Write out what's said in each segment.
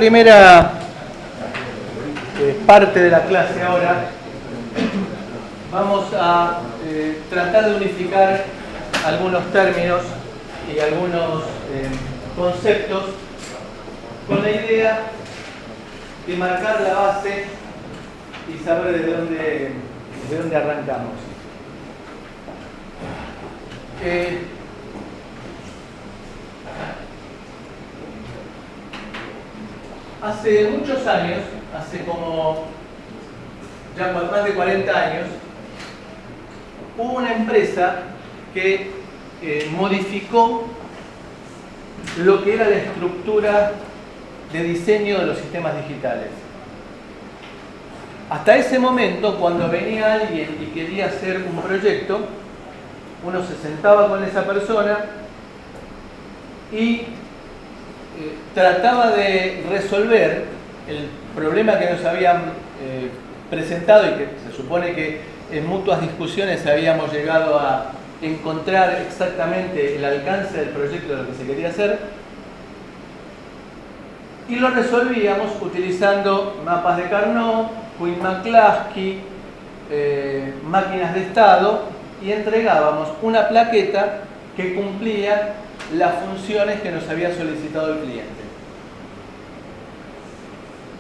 Primera parte de la clase ahora vamos a tratar de unificar algunos términos y algunos conceptos con la idea de marcar la base y saber de dónde arrancamos. Hace muchos años, hace como ya más de 40 años, hubo una empresa que modificó lo que era la estructura de diseño de los sistemas digitales. Hasta ese momento, cuando venía alguien y quería hacer un proyecto, uno se sentaba con esa persona y trataba de resolver el problema que nos habían presentado y que se supone que en mutuas discusiones habíamos llegado a encontrar exactamente el alcance del proyecto de lo que se quería hacer, y lo resolvíamos utilizando mapas de Carnot, Quinn-McCluskey, máquinas de estado, y entregábamos una plaqueta que cumplía las funciones que nos había solicitado el cliente.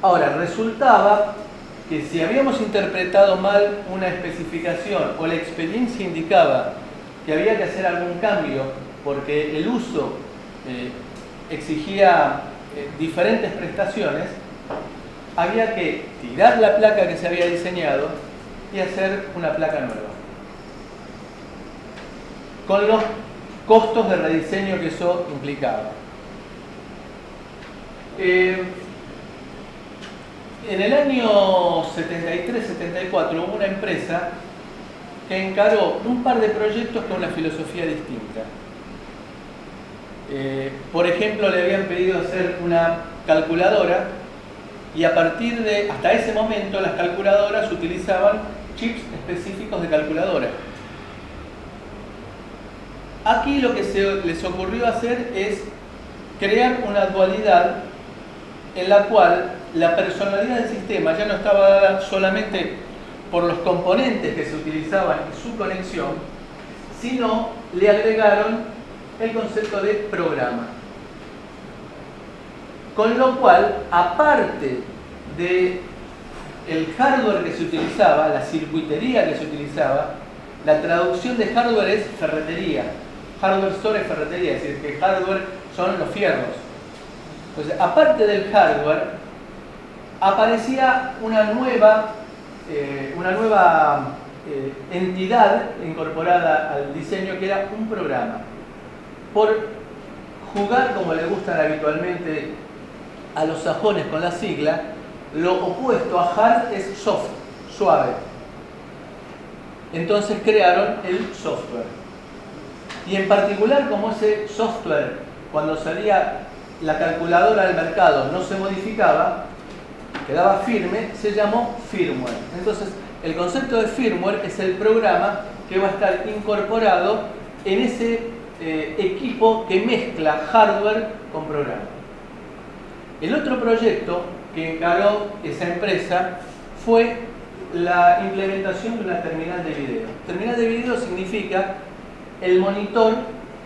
Ahora, resultaba que si habíamos interpretado mal una especificación o la experiencia indicaba que había que hacer algún cambio porque el uso exigía diferentes prestaciones, había que tirar la placa que se había diseñado y hacer una placa nueva, con los costos de rediseño que eso implicaba. En el año 73-74 hubo una empresa que encaró un par de proyectos con una filosofía distinta. Por ejemplo, le habían pedido hacer una calculadora y a partir de, hasta ese momento, las calculadoras utilizaban chips específicos de calculadora. Aquí lo que les ocurrió hacer es crear una dualidad en la cual la personalidad del sistema ya no estaba dada solamente por los componentes que se utilizaban y su conexión, sino le agregaron el concepto de programa. Con lo cual, aparte del hardware que se utilizaba, la circuitería que se utilizaba, la traducción de hardware es ferretería. Hardware store es ferretería, es decir, que hardware son los fierros. Entonces, aparte del hardware, aparecía una nueva entidad incorporada al diseño, que era un programa. Por jugar, como le gustan habitualmente a los sajones con la sigla, lo opuesto a hard es soft, suave. Entonces crearon el software. Y en particular, como ese software, cuando salía la calculadora al mercado, no se modificaba, quedaba firme, se llamó firmware. Entonces, el concepto de firmware es el programa que va a estar incorporado en ese equipo que mezcla hardware con programa. El otro proyecto que encaró esa empresa fue la implementación de una terminal de video. Terminal de video significa el monitor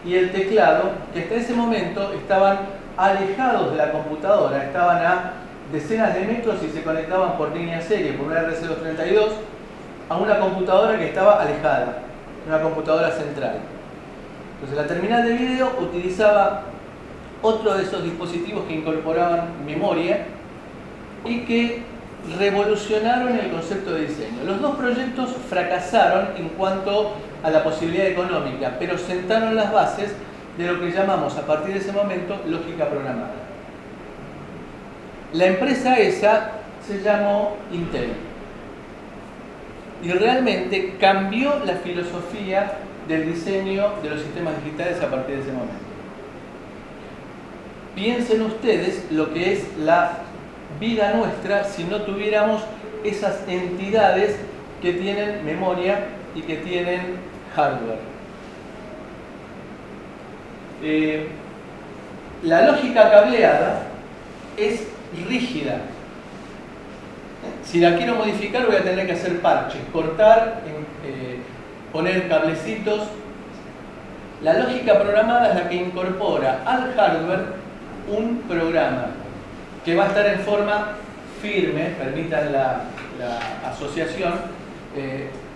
y el teclado que hasta ese momento estaban alejados de la computadora, estaban a decenas de metros y se conectaban por línea serie, por una RC232, a una computadora que estaba alejada, una computadora central. Entonces la terminal de video utilizaba otro de esos dispositivos que incorporaban memoria y que revolucionaron el concepto de diseño. Los dos proyectos fracasaron en cuanto a la posibilidad económica, pero sentaron las bases de lo que llamamos a partir de ese momento lógica programada. La empresa esa se llamó Intel y realmente cambió la filosofía del diseño de los sistemas digitales a partir de ese momento. Piensen ustedes lo que es la vida nuestra si no tuviéramos esas entidades que tienen memoria y que tienen hardware. La lógica cableada es rígida. Si la quiero modificar voy a tener que hacer parches, cortar, poner cablecitos. La lógica programada es la que incorpora al hardware un programa que va a estar en forma firme, permitan la asociación,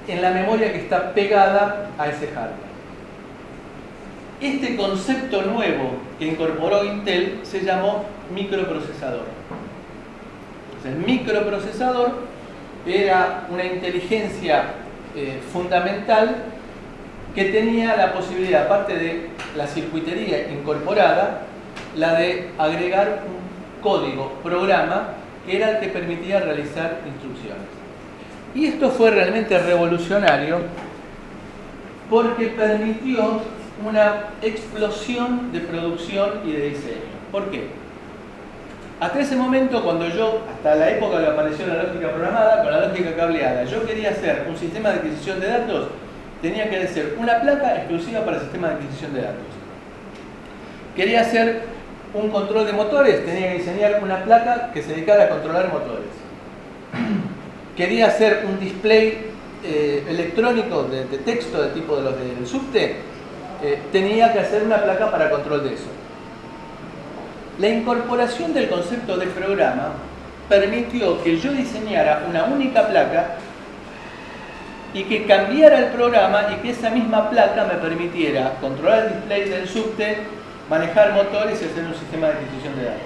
en la memoria que está pegada a ese hardware. Este concepto nuevo que incorporó Intel se llamó microprocesador. El microprocesador era una inteligencia fundamental que tenía la posibilidad, aparte de la circuitería incorporada, la de agregar un código, programa, que era el que permitía realizar instrucciones. Y esto fue realmente revolucionario porque permitió una explosión de producción y de diseño. ¿Por qué? Hasta ese momento, hasta la época que apareció la lógica programada, con la lógica cableada, yo quería hacer un sistema de adquisición de datos, tenía que ser una placa exclusiva para el sistema de adquisición de datos. Quería hacer un control de motores, tenía que diseñar una placa que se dedicara a controlar motores. Quería hacer un display electrónico de texto de tipo de los del subte, tenía que hacer una placa para control de eso. La incorporación del concepto de programa permitió que yo diseñara una única placa y que cambiara el programa y que esa misma placa me permitiera controlar el display del subte, manejar motores y hacer un sistema de adquisición de datos.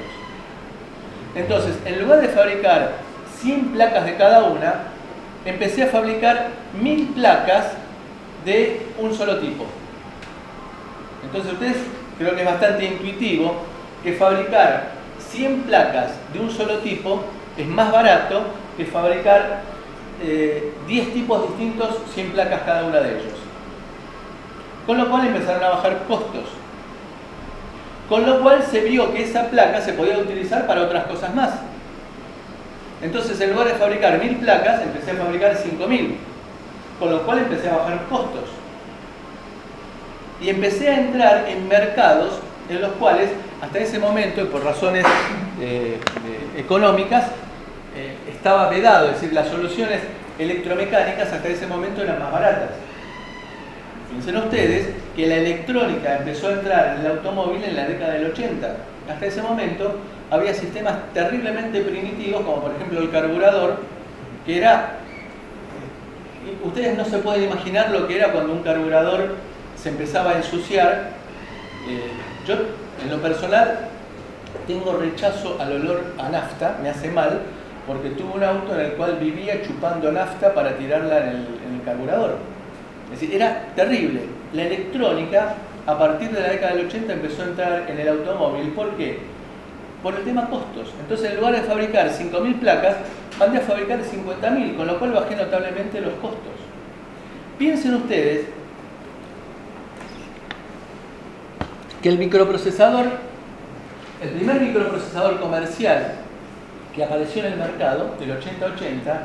Entonces, en lugar de fabricar 100 placas de cada una, empecé a fabricar 1000 placas de un solo tipo. Entonces, ustedes creo que es bastante intuitivo que fabricar 100 placas de un solo tipo es más barato que fabricar 10 tipos distintos, 100 placas cada una de ellos. Con lo cual empezaron a bajar costos. Con lo cual se vio que esa placa se podía utilizar para otras cosas más. Entonces, en lugar de fabricar 1000 placas, empecé a fabricar 5000. Con lo cual empecé a bajar costos. Y empecé a entrar en mercados en los cuales, hasta ese momento, y por razones económicas, estaba vedado. Es decir, las soluciones electromecánicas hasta ese momento eran más baratas. Fíjense ustedes que la electrónica empezó a entrar en el automóvil en la década del 80. Hasta ese momento había sistemas terriblemente primitivos, como por ejemplo el carburador, que era... Ustedes no se pueden imaginar lo que era cuando un carburador se empezaba a ensuciar. Yo, en lo personal, tengo rechazo al olor a nafta, me hace mal, porque tuve un auto en el cual vivía chupando nafta para tirarla en el carburador. Es decir, era terrible. La electrónica, a partir de la década del 80, empezó a entrar en el automóvil. ¿Por qué? Por el tema costos. Entonces, en lugar de fabricar 5000 placas, mandé a fabricar 50.000, con lo cual bajé notablemente los costos. Piensen ustedes que el microprocesador, el primer microprocesador comercial que apareció en el mercado, del 80-80,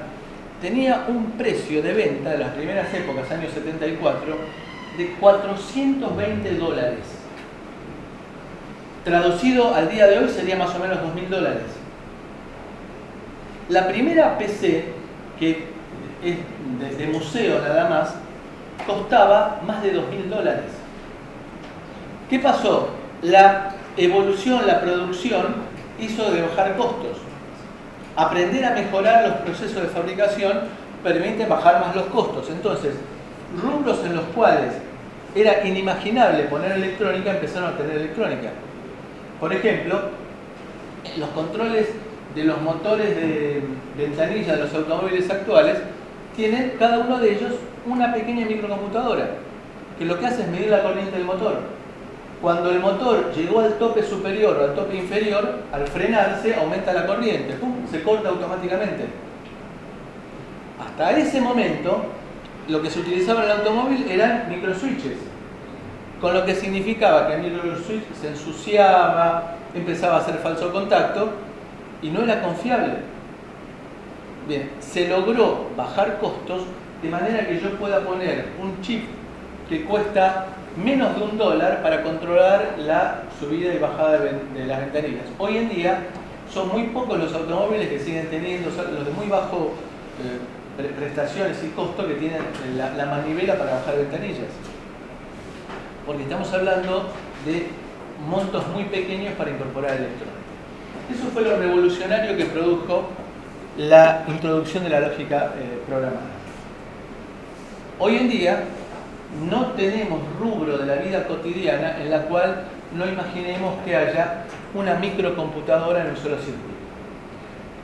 tenía un precio de venta de las primeras épocas, años 74, de $420. Traducido al día de hoy sería más o menos $2000. La primera PC, que es de museo nada más, costaba más de $2000. ¿Qué pasó? La evolución, la producción hizo de bajar costos. Aprender a mejorar los procesos de fabricación permite bajar más los costos. Entonces, rubros en los cuales era inimaginable poner electrónica, empezaron a tener electrónica. Por ejemplo, los controles de los motores de ventanilla de los automóviles actuales tienen cada uno de ellos una pequeña microcomputadora que lo que hace es medir la corriente del motor. Cuando el motor llegó al tope superior o al tope inferior, al frenarse aumenta la corriente, ¡pum!, se corta automáticamente. Hasta ese momento, lo que se utilizaba en el automóvil eran microswitches, con lo que significaba que el microswitch se ensuciaba, empezaba a hacer falso contacto y no era confiable. Bien, se logró bajar costos de manera que yo pueda poner un chip que cuesta menos de $1 para controlar la subida y bajada de las ventanillas. Hoy en día son muy pocos los automóviles que siguen teniendo, los de muy bajo prestaciones y costo, que tienen la manivela para bajar ventanillas. Porque estamos hablando de montos muy pequeños para incorporar electrónica. Eso fue lo revolucionario que produjo la introducción de la lógica programada. Hoy en día no tenemos rubro de la vida cotidiana en la cual no imaginemos que haya una microcomputadora en un solo circuito.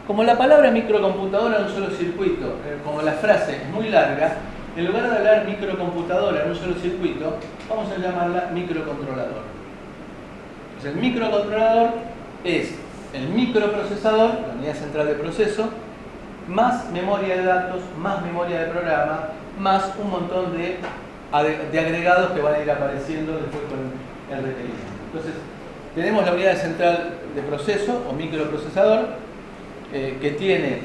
Como la palabra microcomputadora en un solo circuito, como la frase es muy larga, en lugar de hablar microcomputadora en un solo circuito, vamos a llamarla microcontrolador. Entonces, el microcontrolador es el microprocesador, la unidad central de proceso, más memoria de datos, más memoria de programa, más un montón de agregados que van a ir apareciendo después con el requerimiento. Entonces, tenemos la unidad central de proceso o microprocesador, que tiene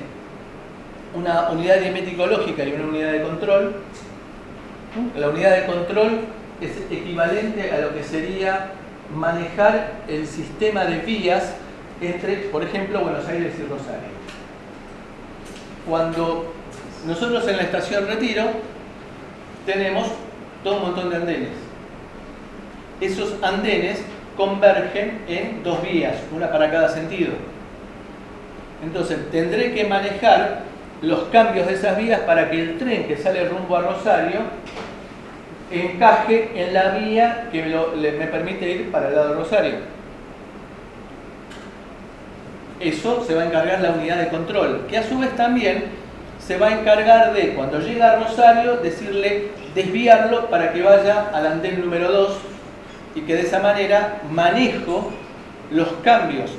una unidad aritmético lógica y una unidad de control. La unidad de control es equivalente a lo que sería manejar el sistema de vías entre, por ejemplo, Buenos Aires y Rosario. Cuando nosotros en la estación Retiro tenemos todo un montón de andenes. Esos andenes convergen en dos vías, una para cada sentido. Entonces tendré que manejar los cambios de esas vías para que el tren que sale rumbo a Rosario encaje en la vía que me permite ir para el lado de Rosario. Eso se va a encargar la unidad de control, que a su vez también se va a encargar de, cuando llega a Rosario, decirle desviarlo para que vaya al andén número 2 y que de esa manera manejo los cambios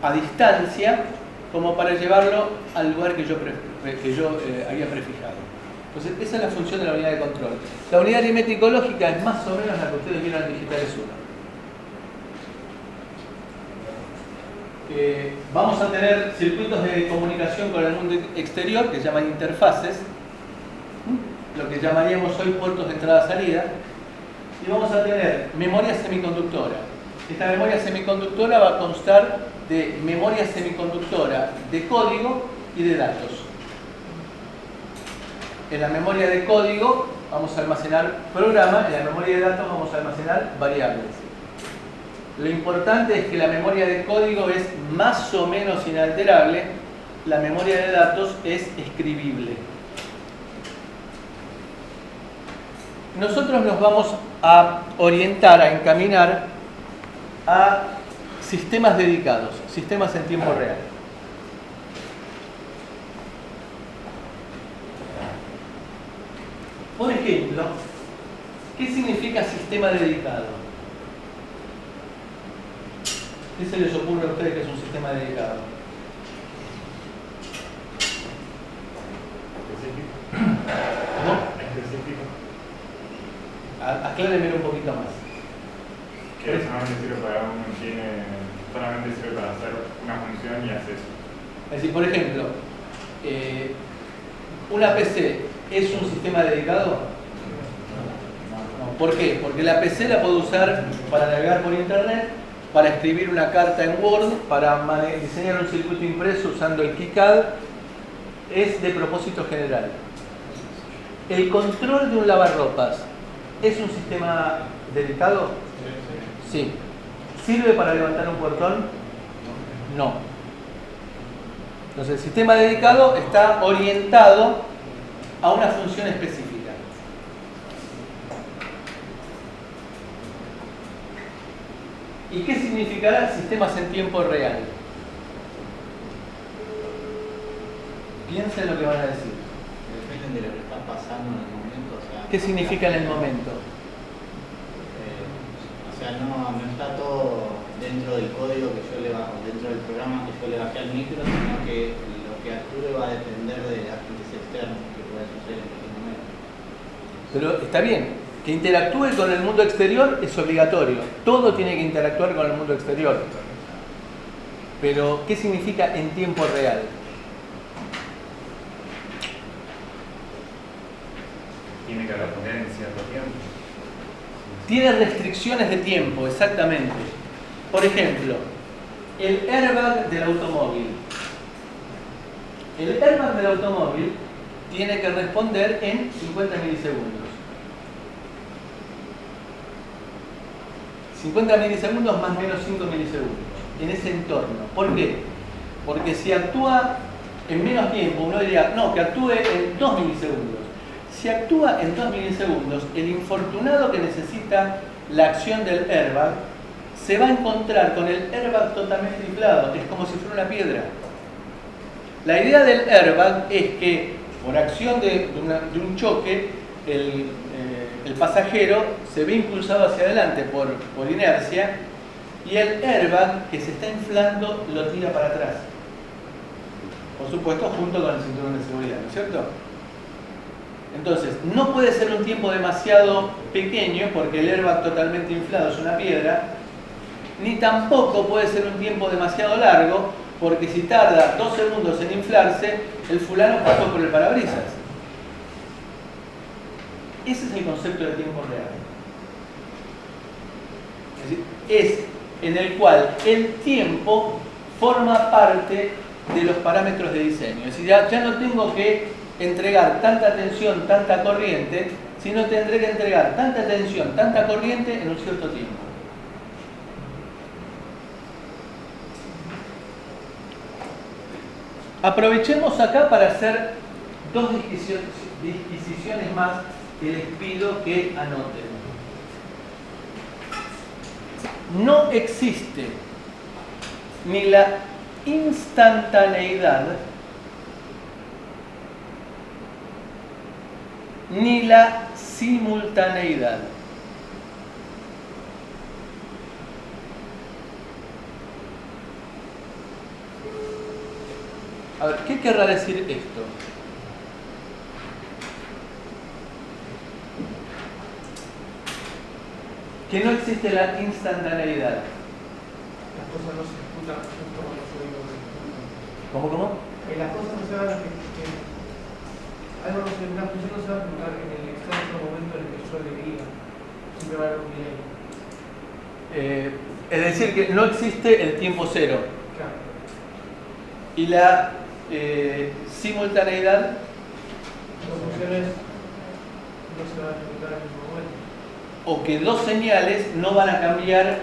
a distancia como para llevarlo al lugar que yo había prefijado. Entonces, esa es la función de la unidad de control. La unidad aritmético-lógica es más o menos la que ustedes vieron en Digitales 1. Vamos a tener circuitos de comunicación con el mundo exterior que se llaman interfaces, lo que llamaríamos hoy puertos de entrada-salida, y vamos a tener memoria semiconductora. Esta memoria semiconductora va a constar de memoria semiconductora de código y de datos. En la memoria de código vamos a almacenar programas, en la memoria de datos vamos a almacenar variables. Lo importante es que la memoria de código es más o menos inalterable, la memoria de datos es escribible. Nosotros nos vamos a orientar, a encaminar a sistemas dedicados, sistemas en tiempo real. Por ejemplo, ¿qué significa sistema dedicado? ¿Qué se les ocurre a ustedes que es un sistema dedicado? ¿No? Aclárenmelo un poquito más. Que solamente sirve para hacer una función y hace eso. Es decir, por ejemplo, ¿una PC es un sistema dedicado? No. ¿Por qué? Porque la PC la puedo usar para navegar por internet, para escribir una carta en Word, para diseñar un circuito impreso usando el KiCad. Es de propósito general. ¿El control de un lavarropas es un sistema dedicado? Sí. ¿Sirve para levantar un portón? No. Entonces, el sistema dedicado está orientado a una función específica. ¿Y qué significará sistemas en tiempo real? Piensen lo que van a decir. Dependen de lo que está pasando en el momento. O sea, ¿Qué significa en el momento? O sea, no está todo dentro del código que yo le bajo, dentro del programa que yo le bajé al micro, sino que lo que actúe va a depender de agentes externos que pueda suceder en cualquier momento. Pero está bien. Que interactúe con el mundo exterior es obligatorio. Todo tiene que interactuar con el mundo exterior. Pero, ¿qué significa en tiempo real? Tiene que responder en cierto tiempo. Tiene restricciones de tiempo, exactamente. Por ejemplo, el airbag del automóvil. El airbag del automóvil tiene que responder en 50 milisegundos. 50 milisegundos más o menos 5 milisegundos, en ese entorno. ¿Por qué? Porque si actúa en menos tiempo, uno diría, no, que actúe en 2 milisegundos. Si actúa en 2 milisegundos, el infortunado que necesita la acción del airbag se va a encontrar con el airbag totalmente inflado, es como si fuera una piedra. La idea del airbag es que por acción de un choque, el pasajero se ve impulsado hacia adelante por inercia y el airbag que se está inflando lo tira para atrás. Por supuesto, junto con el cinturón de seguridad, ¿no es cierto? Entonces, no puede ser un tiempo demasiado pequeño porque el airbag totalmente inflado es una piedra, ni tampoco puede ser un tiempo demasiado largo porque si tarda 2 segundos en inflarse, el fulano pasó por el parabrisas. Ese es el concepto de tiempo real. Es decir, es en el cual el tiempo forma parte de los parámetros de diseño. Es decir, ya no tengo que entregar tanta tensión, tanta corriente, sino tendré que entregar tanta tensión, tanta corriente en un cierto tiempo. Aprovechemos acá para hacer 2 disquisiciones más que les pido que anoten. No existe ni la instantaneidad ni la simultaneidad. A ver, ¿qué querrá decir esto? Que no existe la instantaneidad. Las cosas no se ejecutan justo cuando yo digo que se ejecutan. ¿Cómo? Las cosas no se van a ejecutar. Algo no se, una función no se va a ejecutar en el exacto momento en el que yo le diga. Siempre va a haber un delay. Es decir, que no existe el tiempo cero. Claro. Y la simultaneidad, Las funciones no se van a ejecutar en el mismo momento. o que 2 señales no van a cambiar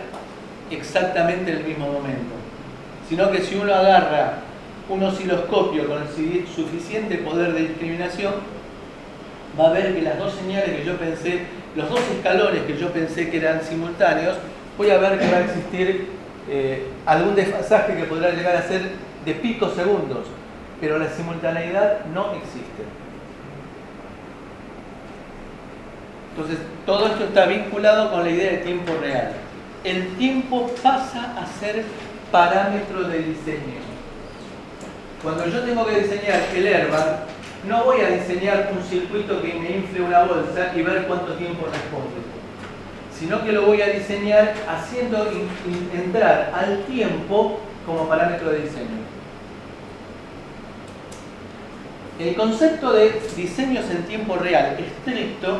exactamente en el mismo momento, sino que si uno agarra un osciloscopio con el suficiente poder de discriminación, va a ver que las 2 señales que yo pensé, los 2 escalones que yo pensé que eran simultáneos, voy a ver que va a existir algún desfasaje que podrá llegar a ser de picosegundos, pero la simultaneidad no existe. Entonces, todo esto está vinculado con la idea de tiempo real. El tiempo pasa a ser parámetro de diseño. Cuando yo tengo que diseñar el airbag, no voy a diseñar un circuito que me infle una bolsa y ver cuánto tiempo responde, sino que lo voy a diseñar haciendo entrar al tiempo como parámetro de diseño. El concepto de diseños en tiempo real estricto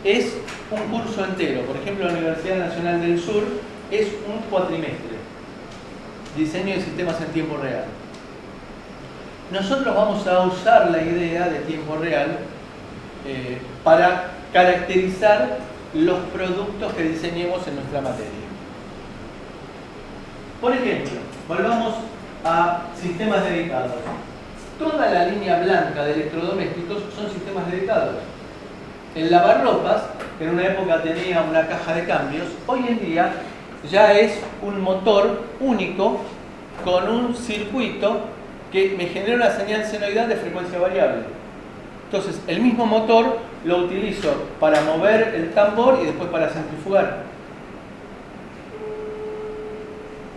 es un curso entero. Por ejemplo, la Universidad Nacional del Sur es un cuatrimestre. Diseño de sistemas en tiempo real. Nosotros vamos a usar la idea de tiempo real para caracterizar los productos que diseñemos en nuestra materia. Por ejemplo, volvamos a sistemas dedicados. Toda la línea blanca de electrodomésticos son sistemas dedicados. El lavarropas, que en una época tenía una caja de cambios, hoy en día ya es un motor único con un circuito que me genera una señal senoidal de frecuencia variable. Entonces, el mismo motor lo utilizo para mover el tambor y después para centrifugar.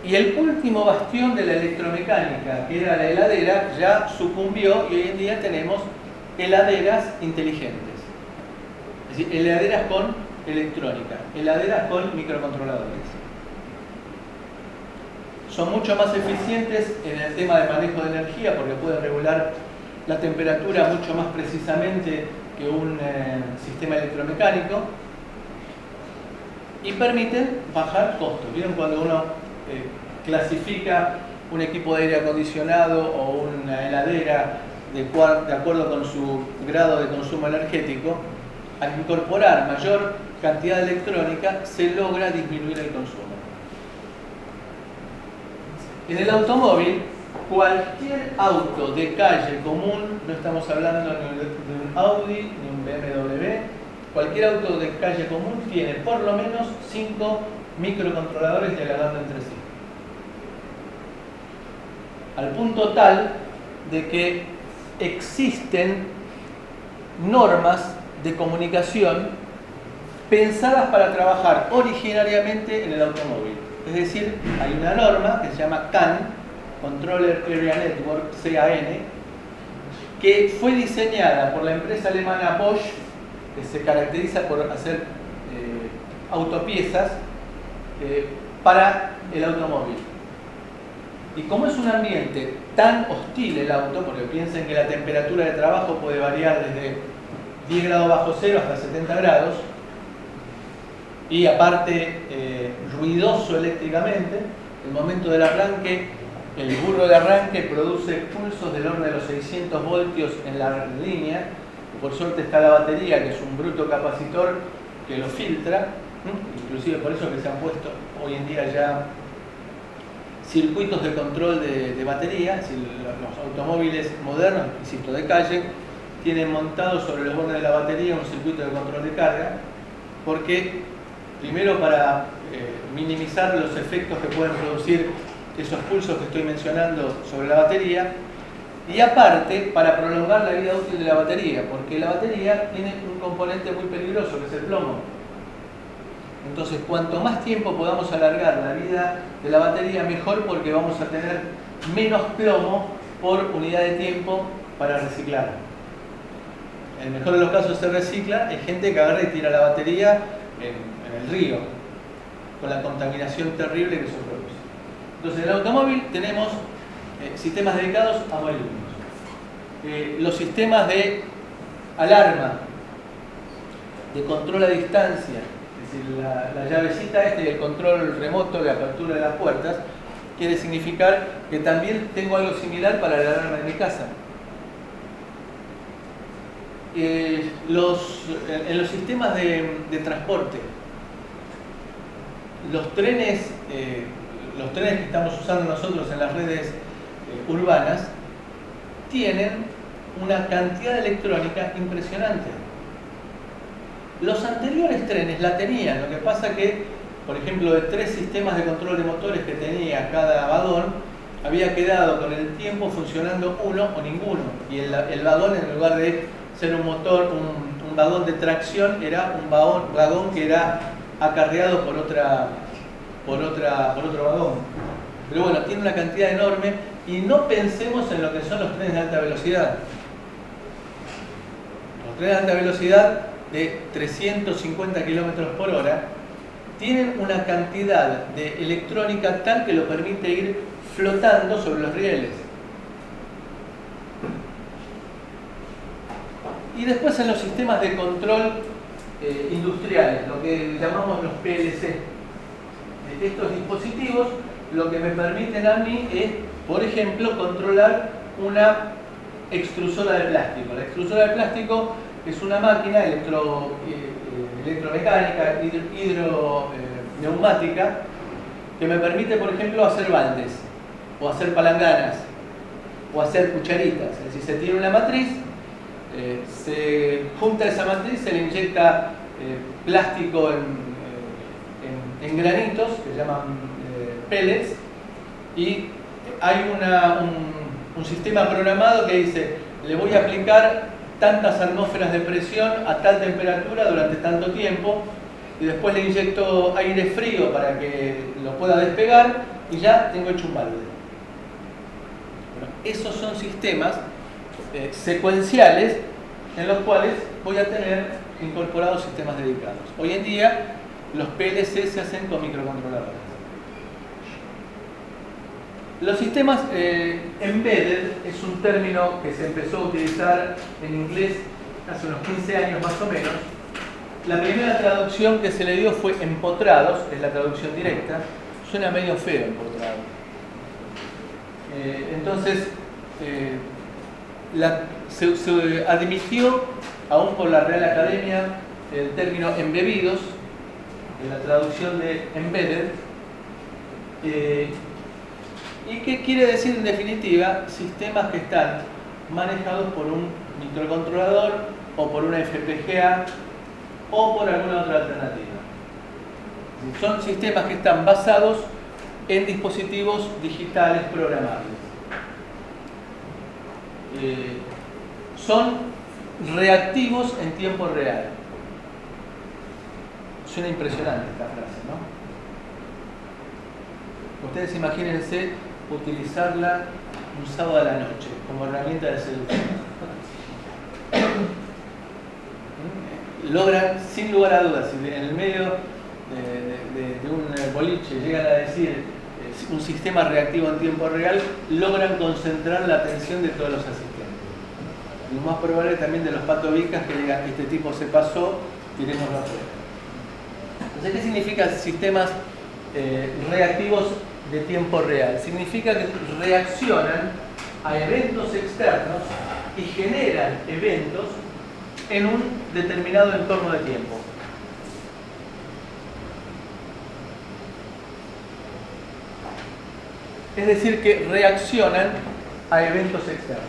Y el último bastión de la electromecánica, que era la heladera, ya sucumbió y hoy en día tenemos heladeras inteligentes. Es decir, heladeras con electrónica, heladeras con microcontroladores. Son mucho más eficientes en el tema de manejo de energía porque pueden regular la temperatura mucho más precisamente que un sistema electromecánico y permiten bajar costos. ¿Vieron cuando uno clasifica un equipo de aire acondicionado o una heladera de acuerdo con su grado de consumo energético. Al incorporar mayor cantidad de electrónica se logra disminuir el consumo. En el automóvil, cualquier auto de calle común, no estamos hablando ni de un Audi ni un BMW, cualquier auto de calle común tiene por lo menos 5 microcontroladores dialogando entre sí. Al punto tal de que existen normas de comunicación pensadas para trabajar originariamente en el automóvil. Es decir, hay una norma que se llama CAN, Controller Area Network, CAN, que fue diseñada por la empresa alemana Bosch, que se caracteriza por hacer autopiezas para el automóvil. Y como es un ambiente tan hostil el auto, porque piensen que la temperatura de trabajo puede variar desde 10 grados bajo cero hasta 70 grados, y aparte ruidoso eléctricamente, el momento del arranque, el burro de arranque produce pulsos del orden de los 600 voltios en la línea. Por suerte está la batería, que es un bruto capacitor que lo filtra, inclusive por eso que se han puesto hoy en día ya circuitos de control de batería. Es decir, los automóviles modernos, insisto, de calle, tienen montado sobre los bordes de la batería un circuito de control de carga, porque primero para minimizar los efectos que pueden producir esos pulsos que estoy mencionando sobre la batería, y aparte para prolongar la vida útil de la batería, porque la batería tiene un componente muy peligroso que es el plomo. Entonces, cuanto más tiempo podamos alargar la vida de la batería, mejor, porque vamos a tener menos plomo por unidad de tiempo para reciclar. En el mejor de los casos se recicla, hay gente que agarra y tira la batería en el río, con la contaminación terrible que eso produce. Entonces, en el automóvil tenemos sistemas dedicados a morirnos. Los sistemas de alarma, de control a distancia, es decir, la llavecita y el control remoto de apertura de las puertas, quiere significar que también tengo algo similar para la alarma de mi casa. En los sistemas de transporte, los trenes que estamos usando nosotros en las redes urbanas tienen una cantidad de electrónica impresionante. Los anteriores trenes la tenían, lo que pasa que, por ejemplo, de 3 sistemas de control de motores que tenía cada vagón, había quedado con el tiempo funcionando uno o ninguno, y el vagón, en lugar de ser un motor, un vagón de tracción, era un vagón que era acarreado por otro vagón. Pero bueno, tiene una cantidad enorme, y no pensemos en lo que son los trenes de alta velocidad. Los trenes de alta velocidad de 350 km por hora tienen una cantidad de electrónica tal que lo permite ir flotando sobre los rieles. Y después en los sistemas de control industriales, lo que llamamos los PLC. Estos dispositivos lo que me permiten a mí es, por ejemplo, controlar una extrusora de plástico. La extrusora de plástico es una máquina electromecánica, neumática, que me permite, por ejemplo, hacer baldes, o hacer palanganas, o hacer cucharitas. Es decir, se tiene una matriz, se junta esa matriz, se le inyecta plástico en granitos, que se llaman pellets, y hay un sistema programado que dice: le voy a aplicar tantas atmósferas de presión a tal temperatura durante tanto tiempo, y después le inyecto aire frío para que lo pueda despegar, y ya tengo hecho un balde. Bueno, esos son sistemas secuenciales en los cuales voy a tener incorporados sistemas dedicados. Hoy en día los PLC se hacen con microcontroladores. Los sistemas embedded es un término que se empezó a utilizar en inglés hace unos 15 años más o menos. La primera traducción que se le dio fue empotrados, es la traducción directa. Suena medio feo por otro lado. Entonces, se admitió, aún por la Real Academia, el término embebidos, en la traducción de embedded. ¿Y qué quiere decir en definitiva? Sistemas que están manejados por un microcontrolador o por una FPGA o por alguna otra alternativa. Son sistemas que están basados en dispositivos digitales programables. Son reactivos en tiempo real. Suena impresionante esta frase, ¿no? Ustedes imagínense utilizarla un sábado a la noche como herramienta de seducción. Logran, sin lugar a dudas, si en el medio de un boliche llegan a decir un sistema reactivo en tiempo real, logran concentrar la atención de todos los asistentes. Lo más probable también de los patovicas que digan, este tipo se pasó, tirémoslo afuera. Entonces, ¿qué significa sistemas reactivos de tiempo real? Significa que reaccionan a eventos externos y generan eventos en un determinado entorno de tiempo. Es decir, que reaccionan a eventos externos.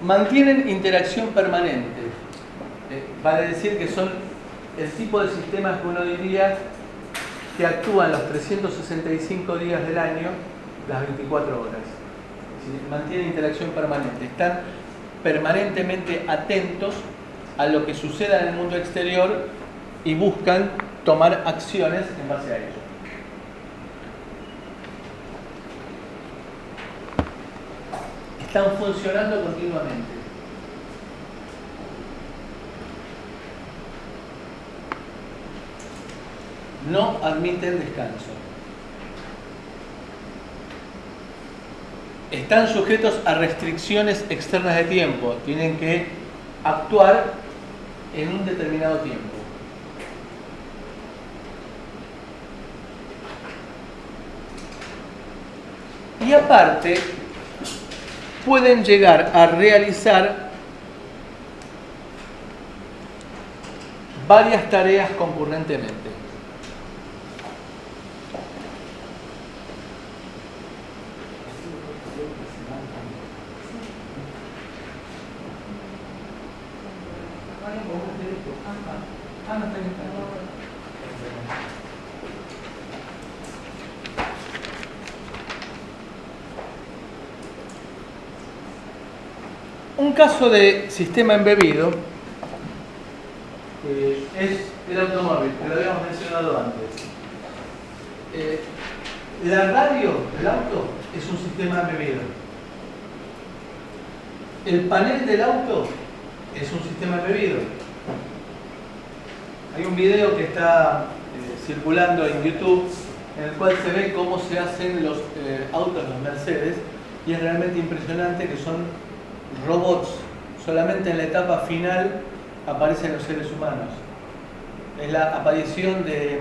Mantienen interacción permanente. Vale decir que son el tipo de sistemas que uno diría que actúan los 365 días del año, las 24 horas. Es decir, mantienen interacción permanente. Están permanentemente atentos a lo que suceda en el mundo exterior y buscan tomar acciones en base a ello. Están funcionando continuamente. No admiten descanso. Están sujetos a restricciones externas de tiempo. Tienen que actuar en un determinado tiempo. Y aparte, pueden llegar a realizar varias tareas concurrentemente. Un caso de sistema embebido es el automóvil, que lo habíamos mencionado antes. La radio del auto es un sistema embebido. El panel del auto es un sistema embebido. Hay un video que está circulando en YouTube en el cual se ve cómo se hacen los autos, los Mercedes, y es realmente impresionante que son robots. Solamente en la etapa final aparecen los seres humanos. Es la aparición de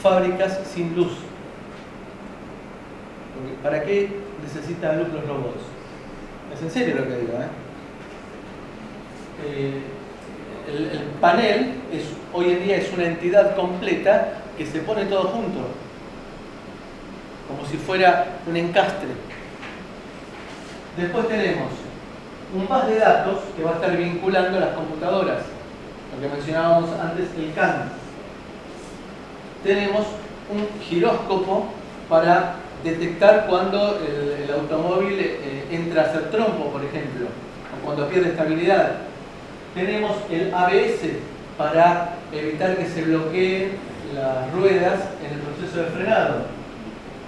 fábricas sin luz. ¿Para qué necesitan luz los robots? Es en serio lo que digo, El panel hoy en día es una entidad completa que se pone todo junto, como si fuera un encastre. Después tenemos un bus de datos que va a estar vinculando las computadoras, lo que mencionábamos antes, el CAN. Tenemos un giróscopo para detectar cuando el automóvil entra a hacer trompo, por ejemplo, o cuando pierde estabilidad. Tenemos el ABS para evitar que se bloqueen las ruedas en el proceso de frenado.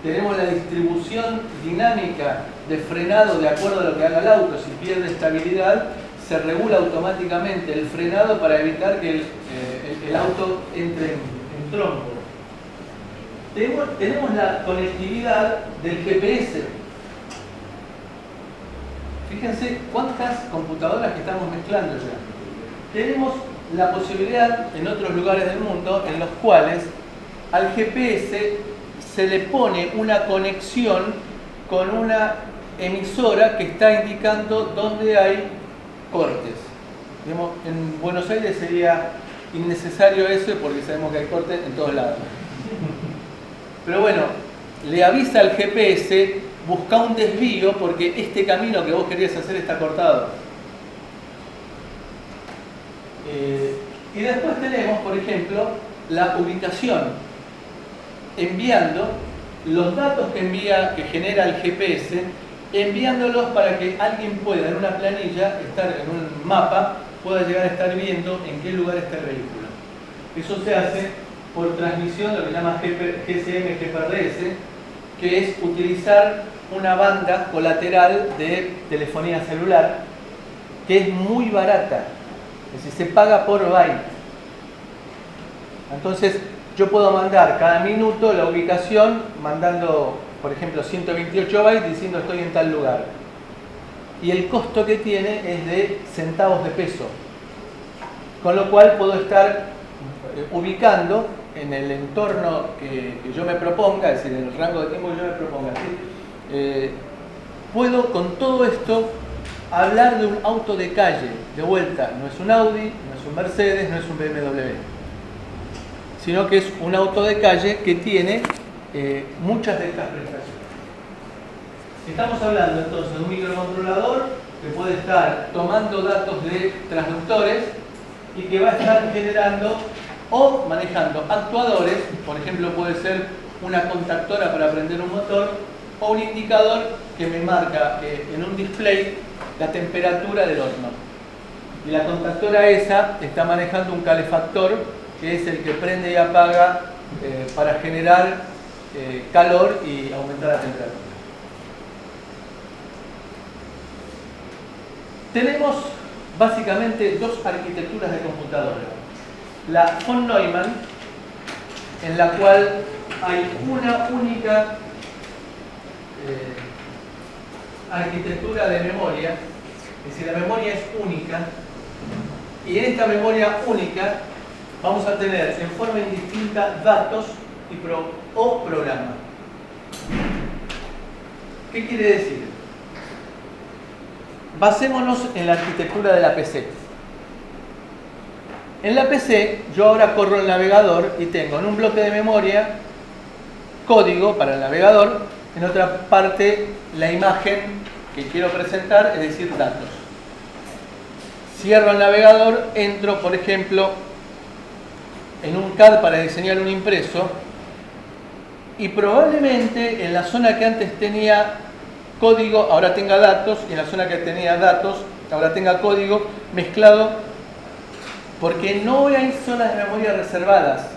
Tenemos la distribución dinámica de frenado de acuerdo a lo que haga el auto. Si pierde estabilidad, se regula automáticamente el frenado para evitar que el auto entre en tronco. Tenemos la conectividad del GPS. Fíjense cuántas computadoras que estamos mezclando ya. Tenemos la posibilidad en otros lugares del mundo en los cuales al GPS se le pone una conexión con una emisora que está indicando dónde hay cortes. Digamos, en Buenos Aires sería innecesario eso porque sabemos que hay cortes en todos lados. Pero bueno, le avisa al GPS, busca un desvío porque este camino que vos querías hacer está cortado. Y después tenemos, por ejemplo, la ubicación, enviando los datos que genera el GPS, enviándolos para que alguien pueda en una planilla, estar en un mapa, pueda llegar a estar viendo en qué lugar está el vehículo. Eso se hace por transmisión, lo que se llama GSM, GPRS, que es utilizar una banda colateral de telefonía celular, que es muy barata, es decir, se paga por byte. Entonces, yo puedo mandar cada minuto la ubicación, mandando, por ejemplo, 128 bytes diciendo estoy en tal lugar. Y el costo que tiene es de centavos de peso. Con lo cual puedo estar ubicando en el entorno que yo me proponga, es decir, en el rango de tiempo que yo me proponga. ¿Sí? Puedo con todo esto hablar de un auto de calle. De vuelta, no es un Audi, no es un Mercedes, no es un BMW. Sino que es un auto de calle que tiene muchas de estas prestaciones. Estamos hablando entonces de un microcontrolador que puede estar tomando datos de transductores y que va a estar generando o manejando actuadores, por ejemplo puede ser una contactora para prender un motor o un indicador que me marca en un display la temperatura del horno. Y la contactora esa está manejando un calefactor que es el que prende y apaga para generar calor y aumentar la temperatura. Tenemos básicamente dos arquitecturas de computadora. La von Neumann, en la cual hay una única arquitectura de memoria, es decir, la memoria es única, y en esta memoria única vamos a tener en forma indistinta datos o programas. ¿Qué quiere decir? Basémonos en la arquitectura de la PC. En la PC yo ahora corro el navegador y tengo en un bloque de memoria código para el navegador, en otra parte la imagen que quiero presentar, es decir, datos. Cierro el navegador, entro por ejemplo en un CAD para diseñar un impreso y probablemente en la zona que antes tenía código ahora tenga datos y en la zona que tenía datos ahora tenga código mezclado porque no hay zonas de memoria reservadas.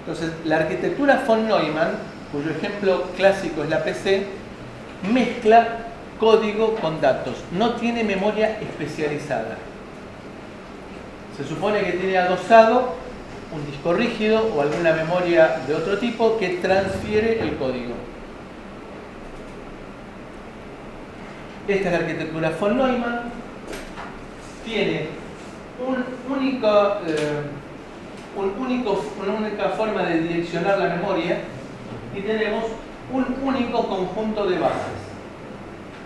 Entonces la arquitectura von Neumann, cuyo ejemplo clásico es la PC, mezcla código con datos, no tiene memoria especializada. Se supone que tiene adosado un disco rígido o alguna memoria de otro tipo que transfiere el código. Esta es la arquitectura von Neumann. Tiene una única forma de direccionar la memoria y tenemos un único conjunto de bases.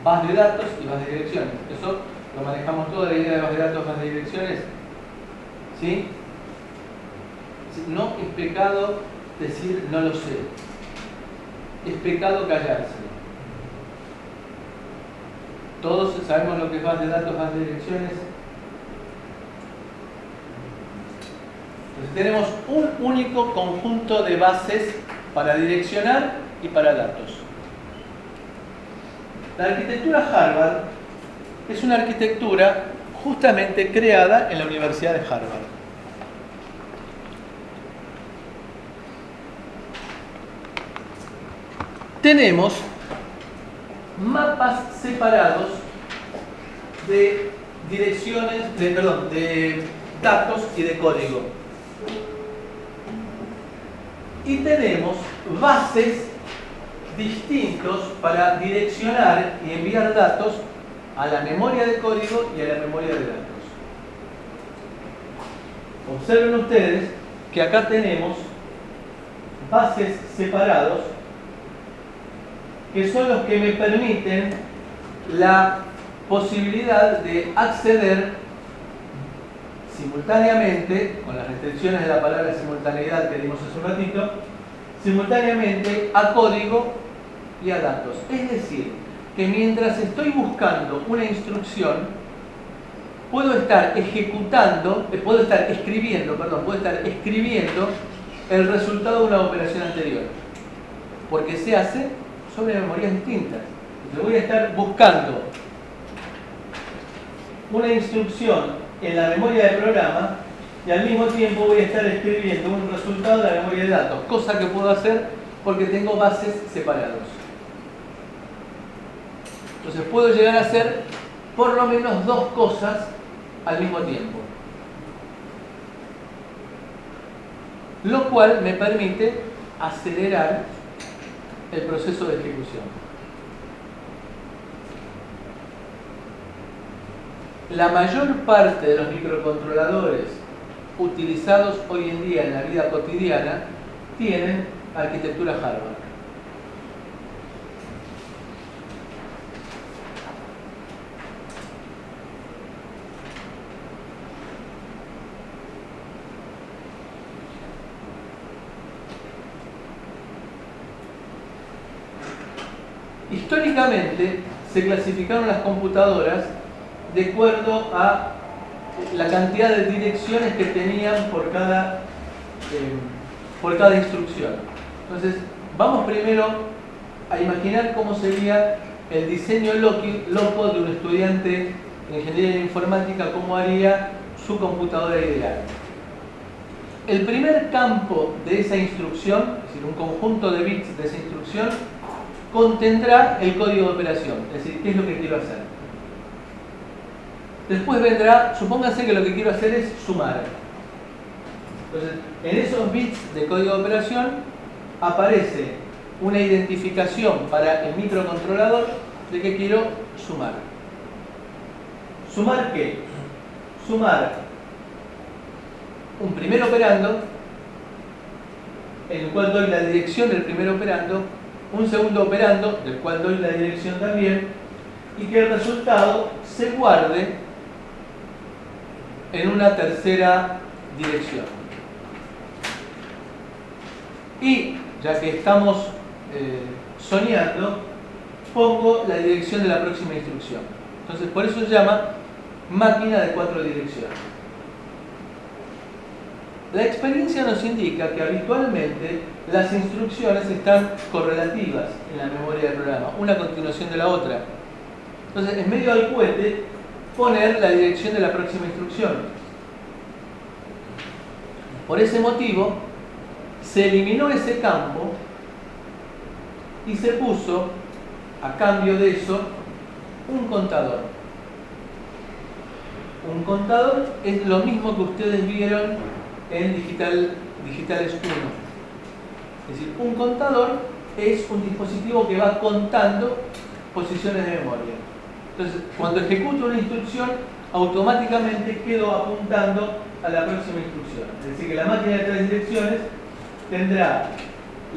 Base de datos y base de direcciones. Eso lo manejamos todo, la idea de base de datos, base de direcciones. ¿Sí? No es pecado decir no lo sé. Es pecado callarse. Todos sabemos lo que es base de datos, base de direcciones. Entonces tenemos un único conjunto de bases para direccionar y para datos. La arquitectura Harvard es una arquitectura justamente creada en la Universidad de Harvard. Tenemos mapas separados de direcciones, de datos y de código. Y tenemos bases distintos para direccionar y enviar datos a la memoria de código y a la memoria de datos. Observen ustedes que acá tenemos bases separados que son los que me permiten la posibilidad de acceder simultáneamente, con las restricciones de la palabra simultaneidad que dimos hace un ratito, simultáneamente a código y a datos. Es decir, que mientras estoy buscando una instrucción, puedo estar escribiendo el resultado de una operación anterior, porque se hace sobre memorias distintas. Entonces voy a estar buscando una instrucción en la memoria del programa y al mismo tiempo voy a estar escribiendo un resultado de la memoria de datos, cosa que puedo hacer porque tengo bases separados. Entonces puedo llegar a hacer por lo menos dos cosas al mismo tiempo, lo cual me permite acelerar el proceso de ejecución. La mayor parte de los microcontroladores utilizados hoy en día en la vida cotidiana tienen arquitectura hardware. Históricamente se clasificaron las computadoras de acuerdo a la cantidad de direcciones que tenían por cada instrucción. Entonces, vamos primero a imaginar cómo sería el diseño loco de un estudiante de ingeniería informática, cómo haría su computadora ideal. El primer campo de esa instrucción, es decir, un conjunto de bits de esa instrucción, contendrá el código de operación, es decir, qué es lo que quiero hacer. Después vendrá, supónganse que lo que quiero hacer es sumar. Entonces, en esos bits de código de operación aparece una identificación para el microcontrolador de que quiero sumar. ¿Sumar qué? Sumar un primer operando, en el cual doy la dirección del primer operando, un segundo operando, del cual doy la dirección también, y que el resultado se guarde en una tercera dirección. Y, ya que estamos soñando, pongo la dirección de la próxima instrucción. Entonces, por eso se llama máquina de 4 direcciones. La experiencia nos indica que habitualmente las instrucciones están correlativas en la memoria del programa, una a continuación de la otra. Entonces, en medio del cohete, poner la dirección de la próxima instrucción. Por ese motivo, se eliminó ese campo y se puso, a cambio de eso, un contador. Un contador es lo mismo que ustedes vieron en Digitales 1. Es decir, un contador es un dispositivo que va contando posiciones de memoria. Entonces, cuando ejecuto una instrucción, automáticamente quedo apuntando a la próxima instrucción. Es decir, que la máquina de 3 direcciones tendrá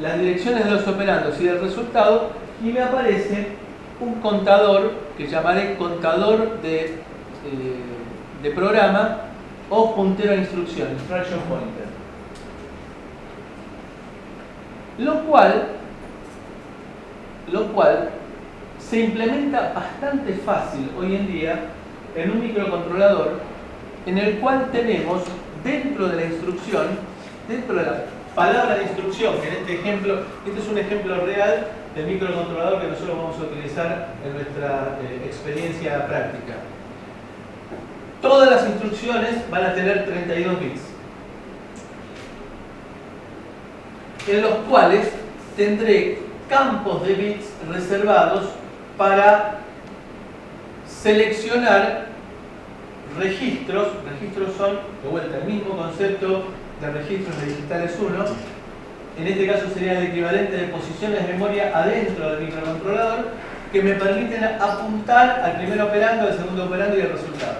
las direcciones de los operandos y del resultado, y me aparece un contador que llamaré contador de programa o puntero a instrucción, instruction pointer. Lo cual se implementa bastante fácil hoy en día en un microcontrolador, en el cual tenemos dentro de la instrucción, dentro de la palabra de instrucción, que en este ejemplo, este es un ejemplo real del microcontrolador que nosotros vamos a utilizar en nuestra experiencia práctica. Todas las instrucciones van a tener 32 bits, en los cuales tendré campos de bits reservados para seleccionar registros. Registros son, de vuelta, el mismo concepto de registros de digitales 1. En este caso sería el equivalente de posiciones de memoria adentro del microcontrolador que me permiten apuntar al primer operando, al segundo operando y al resultado.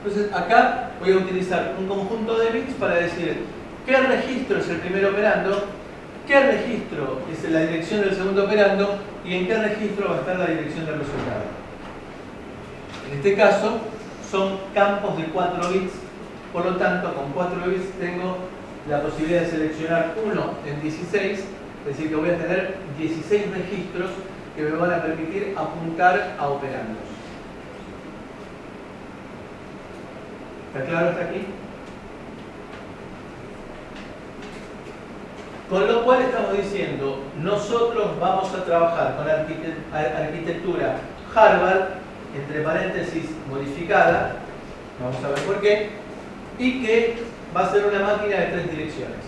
Entonces acá voy a utilizar un conjunto de bits para decir qué registro es el primer operando, qué registro es la dirección del segundo operando y en qué registro va a estar la dirección del resultado. En este caso son campos de 4 bits, por lo tanto con 4 bits tengo la posibilidad de seleccionar 1 en 16, es decir que voy a tener 16 registros que me van a permitir apuntar a operandos. ¿Está claro hasta aquí? Con lo cual estamos diciendo, nosotros vamos a trabajar con arquitectura Harvard, entre paréntesis modificada, vamos a ver por qué, y que va a ser una máquina de 3 direcciones.